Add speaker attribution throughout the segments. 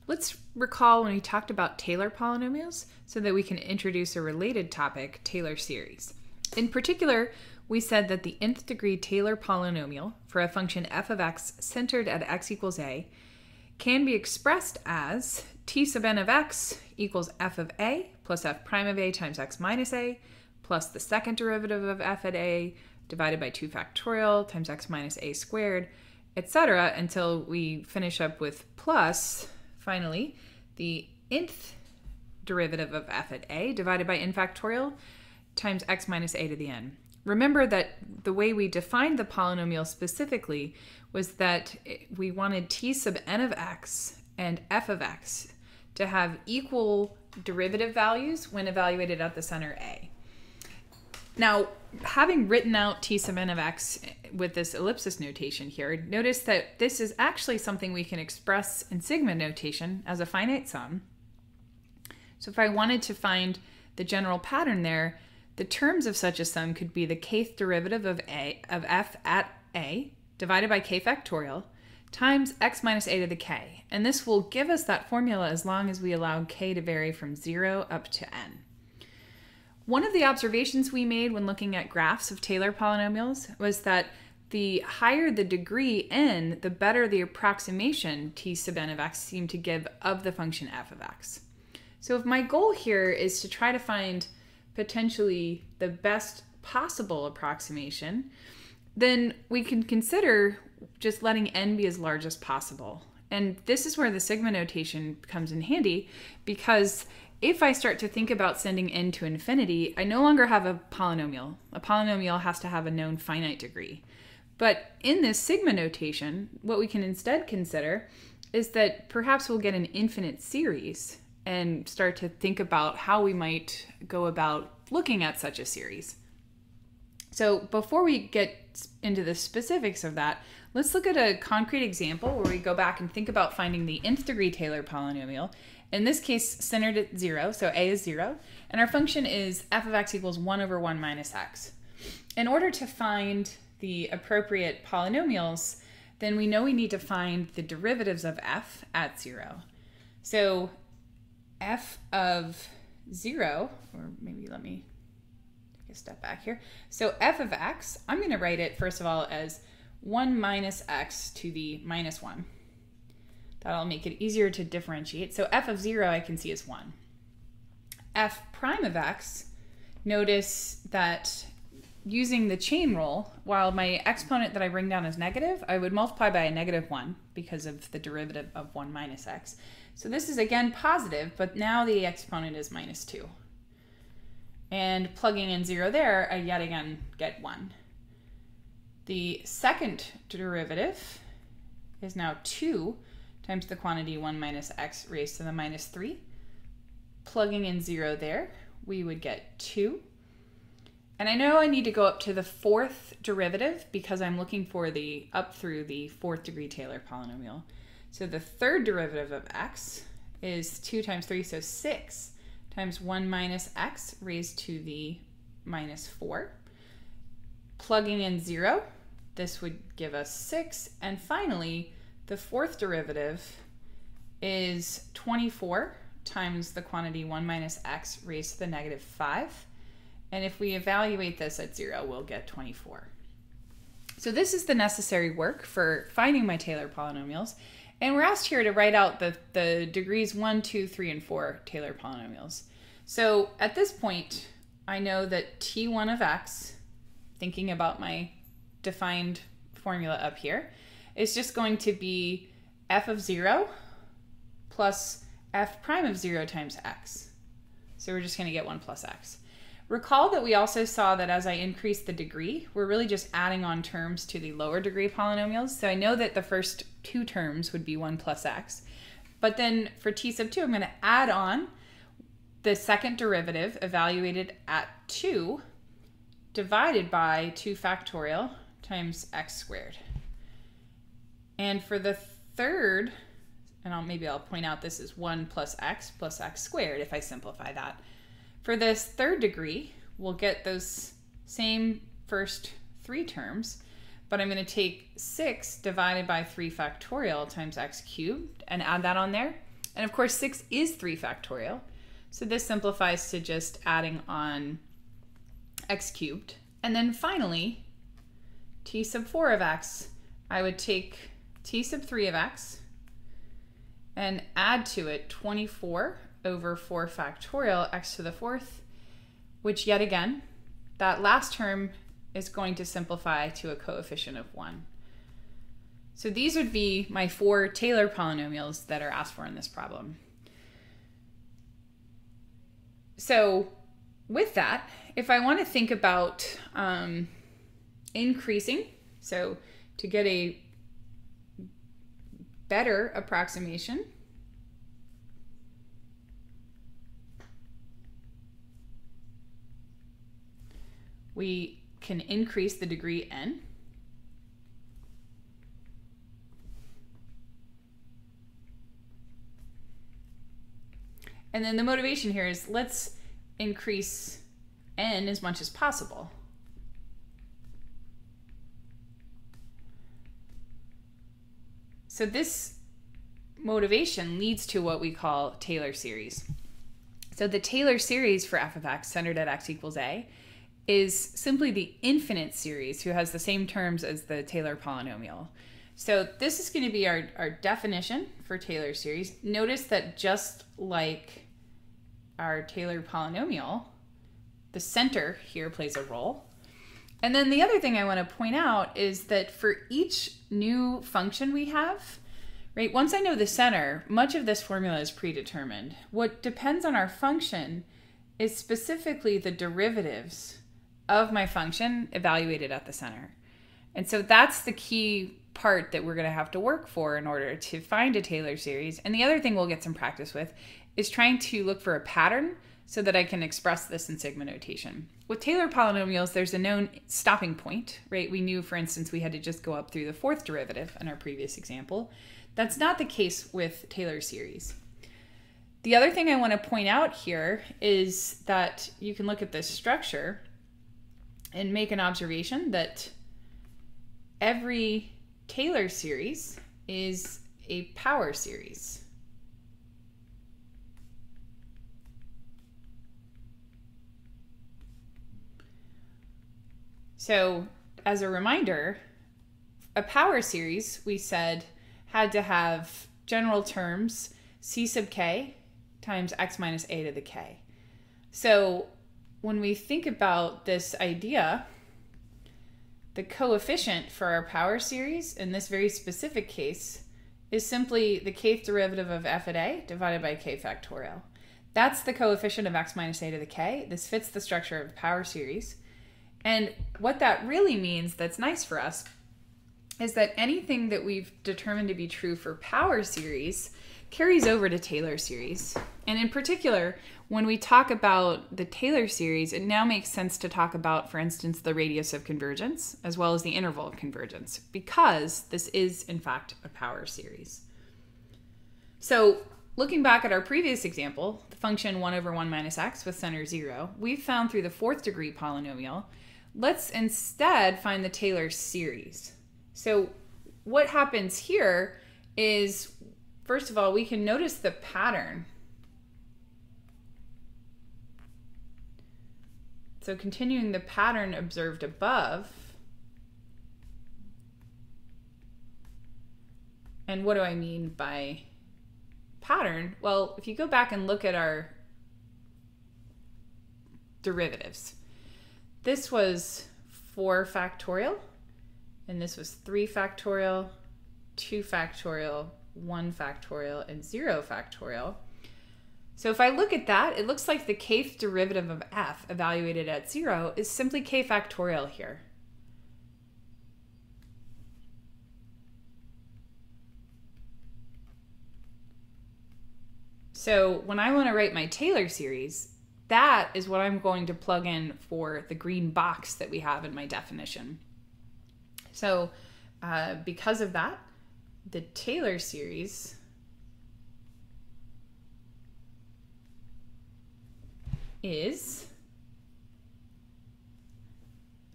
Speaker 1: Let's recall when we talked about Taylor polynomials so that we can introduce a related topic, Taylor series. In particular, we said that the nth degree Taylor polynomial for a function f of x centered at x equals a can be expressed as t sub n of x equals f of a plus f prime of a times x minus a plus the second derivative of f at a divided by 2 factorial times x minus a squared, etc., until we finish up with plus, finally, the nth derivative of f at a divided by n factorial times x minus a to the n. Remember that the way we defined the polynomial specifically was that we wanted t sub n of x and f of x to have equal derivative values when evaluated at the center a. Now, having written out t sub n of x with this ellipsis notation here, notice that this is actually something we can express in sigma notation as a finite sum. So if I wanted to find the general pattern there, the terms of such a sum could be the kth derivative of f at a divided by k factorial times x minus a to the k. And this will give us that formula as long as we allow k to vary from 0 up to n. One of the observations we made when looking at graphs of Taylor polynomials was that the higher the degree n, the better the approximation t sub n of x seemed to give of the function f of x. So if my goal here is to try to find potentially the best possible approximation, then we can consider just letting n be as large as possible. And this is where the sigma notation comes in handy, because if I start to think about sending n to infinity, I no longer have a polynomial. A polynomial has to have a known finite degree. But in this sigma notation, what we can instead consider is that perhaps we'll get an infinite series and start to think about how we might go about looking at such a series. So before we get into the specifics of that, let's look at a concrete example where we go back and think about finding the nth degree Taylor polynomial. In this case, centered at 0, so a is 0, and our function is f of x equals 1 over 1 minus x. In order to find the appropriate polynomials, then we know we need to find the derivatives of f at 0. So f of 0, or maybe let me take a step back here. So f of x, I'm going to write it first of all as 1 minus x to the minus 1. That'll make it easier to differentiate. So f of 0 I can see as 1. F prime of x, notice that using the chain rule, while my exponent that I bring down is negative, I would multiply by a negative 1 because of the derivative of 1 minus x. So this is again positive, but now the exponent is minus 2. And plugging in 0 there, I yet again get 1. The second derivative is now 2 times the quantity 1 minus x raised to the minus 3. Plugging in 0 there, we would get 2. And I know I need to go up to the fourth derivative because I'm looking for the up through the fourth degree Taylor polynomial. So the third derivative of x is 2 times 3, so 6 times 1 minus x raised to the minus 4. Plugging in 0, this would give us 6. And finally, the fourth derivative is 24 times the quantity 1 minus x raised to the negative 5. And if we evaluate this at 0, we'll get 24. So this is the necessary work for finding my Taylor polynomials. And we're asked here to write out the degrees 1, 2, 3, and 4 Taylor polynomials. So at this point, I know that t1 of x, thinking about my defined formula up here, is just going to be f of 0 plus f prime of 0 times x. So we're just going to get 1 plus x. Recall that we also saw that as I increase the degree, we're really just adding on terms to the lower degree polynomials. So I know that the first 2 terms would be 1 plus x. But then for t sub 2, I'm going to add on the second derivative evaluated at 2 divided by 2 factorial times x squared. And for the third, and maybe I'll point out this is 1 plus x squared if I simplify that. For this third degree, we'll get those same first 3 terms, but I'm going to take 6 divided by 3 factorial times x cubed and add that on there. And of course, 6 is 3 factorial. So this simplifies to just adding on x cubed. And then finally, t sub 4 of x, I would take t sub 3 of x and add to it 24 over 4 factorial x to the 4th, which yet again, that last term is going to simplify to a coefficient of 1. So these would be my 4 Taylor polynomials that are asked for in this problem. So with that, if I want to think about increasing, so to get a better approximation, we can increase the degree n. And then the motivation here is let's increase n as much as possible. So this motivation leads to what we call Taylor series. So the Taylor series for f of x centered at x equals a is simply the infinite series who has the same terms as the Taylor polynomial. So this is going to be our definition for Taylor series. Notice that just like our Taylor polynomial, the center here plays a role. And then the other thing I want to point out is that for each new function we have, right, once I know the center, much of this formula is predetermined. What depends on our function is specifically the derivatives of my function evaluated at the center. And so that's the key part that we're going to have to work for in order to find a Taylor series. And the other thing we'll get some practice with is trying to look for a pattern so that I can express this in sigma notation. With Taylor polynomials, there's a known stopping point, right? We knew, for instance, we had to just go up through the 4th derivative in our previous example. That's not the case with Taylor series. The other thing I want to point out here is that you can look at this structure and make an observation that every Taylor series is a power series. So as a reminder, a power series, we said, had to have general terms c sub k times x minus a to the k. So when we think about this idea, the coefficient for our power series in this very specific case is simply the kth derivative of f at a divided by k factorial. That's the coefficient of x minus a to the k. This fits the structure of the power series. And what that really means that's nice for us is that anything that we've determined to be true for power series carries over to Taylor series. And in particular, when we talk about the Taylor series, it now makes sense to talk about, for instance, the radius of convergence as well as the interval of convergence, because this is, in fact, a power series. So looking back at our previous example, the function 1 over 1 minus x with center 0, we've found through the 4th degree polynomial. Let's instead find the Taylor series. So what happens here is, first of all, we can notice the pattern. So continuing the pattern observed above. And what do I mean by pattern? Well, if you go back and look at our derivatives, this was 4 factorial, and this was 3 factorial, 2 factorial, 1 factorial, and 0 factorial. So if I look at that, it looks like the kth derivative of f evaluated at 0 is simply k factorial here. So when I want to write my Taylor series, that is what I'm going to plug in for the green box that we have in my definition. So because of that, the Taylor series is,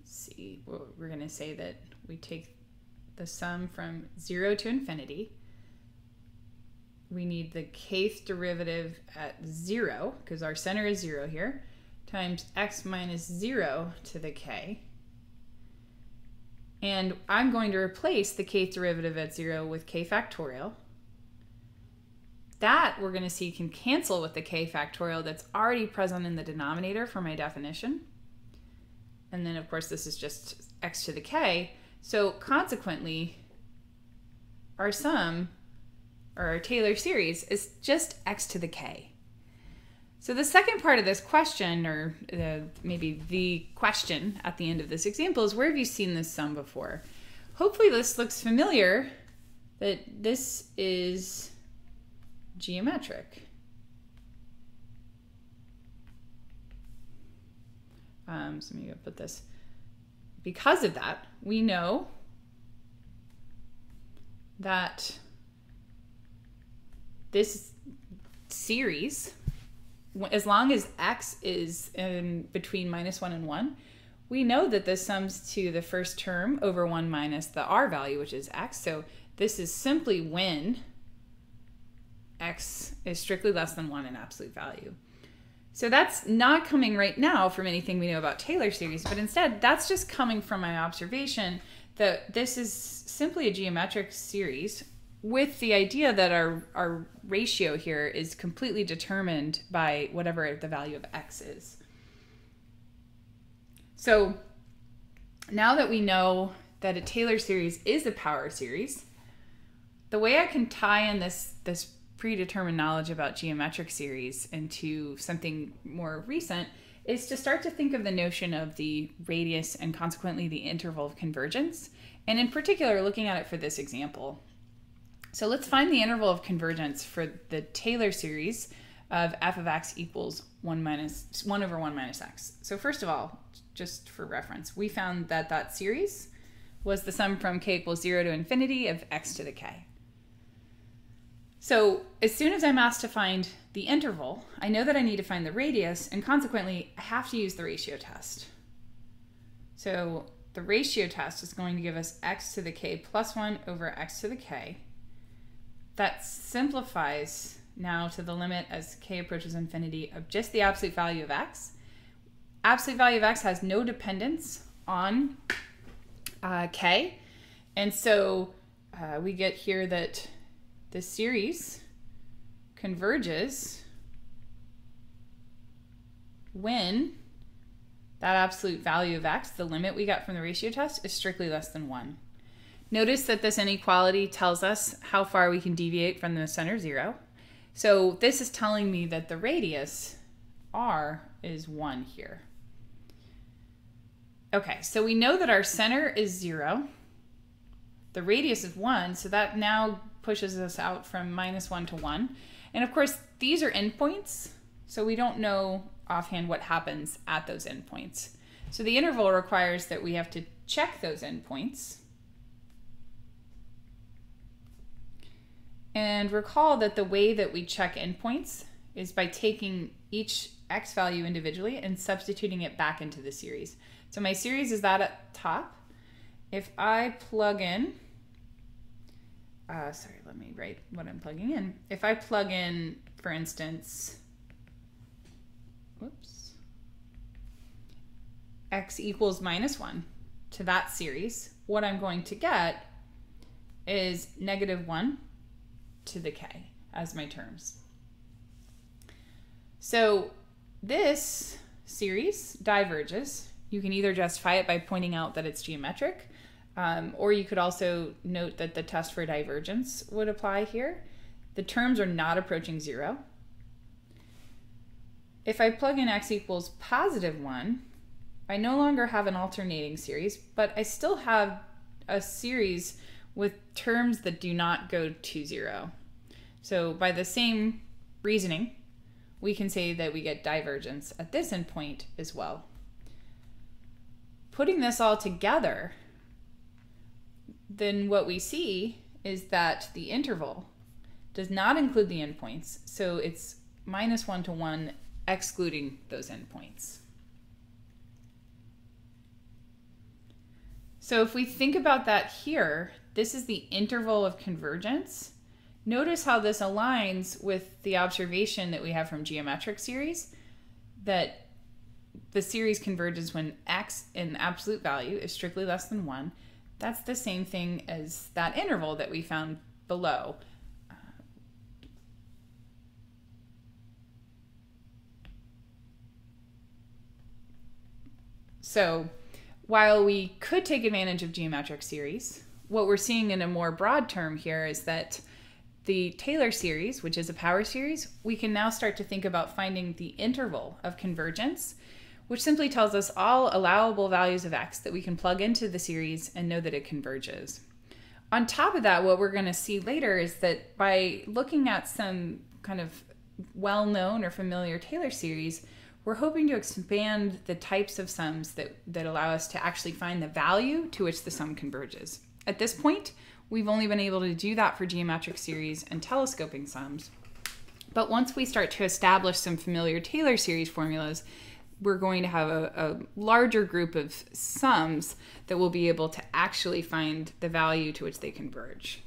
Speaker 1: let's see, we're going to say that we take the sum from 0 to infinity, we need the kth derivative at 0, because our center is 0 here, times x minus 0 to the k. And I'm going to replace the kth derivative at 0 with k factorial. That, we're going to see, can cancel with the k factorial that's already present in the denominator for my definition. And then, of course, this is just x to the k. So consequently, our sum, or our Taylor series, is just x to the k. So the second part of this question, or maybe the question at the end of this example, is where have you seen this sum before? Hopefully this looks familiar, that this is geometric. So maybe I'll put this. Because of that, we know that this series, as long as x is in between -1 and 1, we know that this sums to the first term over 1 minus the r value, which is x. So this is simply when x is strictly less than 1 in absolute value. So that's not coming right now from anything we know about Taylor series, but instead that's just coming from my observation that this is simply a geometric series with the idea that our ratio here is completely determined by whatever the value of x is. So now that we know that a Taylor series is a power series, the way I can tie in this predetermined knowledge about geometric series into something more recent is to start to think of the notion of the radius and consequently the interval of convergence, and in particular looking at it for this example. So let's find the interval of convergence for the Taylor series of f of x equals 1 over 1 minus x. So first of all, just for reference, we found that that series was the sum from k equals 0 to infinity of x to the k. So as soon as I'm asked to find the interval, I know that I need to find the radius, and consequently, I have to use the ratio test. So the ratio test is going to give us x to the k plus 1 over x to the k. That simplifies now to the limit as k approaches infinity of just the absolute value of x. Absolute value of x has no dependence on k, and so we get here that the series converges when that absolute value of x, the limit we got from the ratio test, is strictly less than 1. Notice that this inequality tells us how far we can deviate from the center 0. So this is telling me that the radius, r, is 1 here. Okay, so we know that our center is 0. The radius is 1, so that now pushes us out from -1 to 1. And of course, these are endpoints, so we don't know offhand what happens at those endpoints. So the interval requires that we have to check those endpoints. And recall that the way that we check endpoints is by taking each x value individually and substituting it back into the series. So my series is that at top. If I plug in, sorry, let me write what I'm plugging in. If I plug in, for instance, x equals -1 to that series, what I'm going to get is -1 to the k as my terms. So this series diverges. You can either justify it by pointing out that it's geometric, or you could also note that the test for divergence would apply here. The terms are not approaching 0. If I plug in x equals +1, I no longer have an alternating series, but I still have a series with terms that do not go to 0. So by the same reasoning, we can say that we get divergence at this endpoint as well. Putting this all together, then what we see is that the interval does not include the endpoints, so it's -1 to 1 excluding those endpoints. So if we think about that here, this is the interval of convergence. Notice how this aligns with the observation that we have from geometric series, that the series converges when x in absolute value is strictly less than 1. That's the same thing as that interval that we found below. So while we could take advantage of geometric series, what we're seeing in a more broad term here is that the Taylor series, which is a power series, we can now start to think about finding the interval of convergence, which simply tells us all allowable values of x that we can plug into the series and know that it converges. On top of that, what we're going to see later is that by looking at some kind of well-known or familiar Taylor series, we're hoping to expand the types of sums that allow us to actually find the value to which the sum converges. At this point, we've only been able to do that for geometric series and telescoping sums. But once we start to establish some familiar Taylor series formulas, we're going to have a larger group of sums that will be able to actually find the value to which they converge.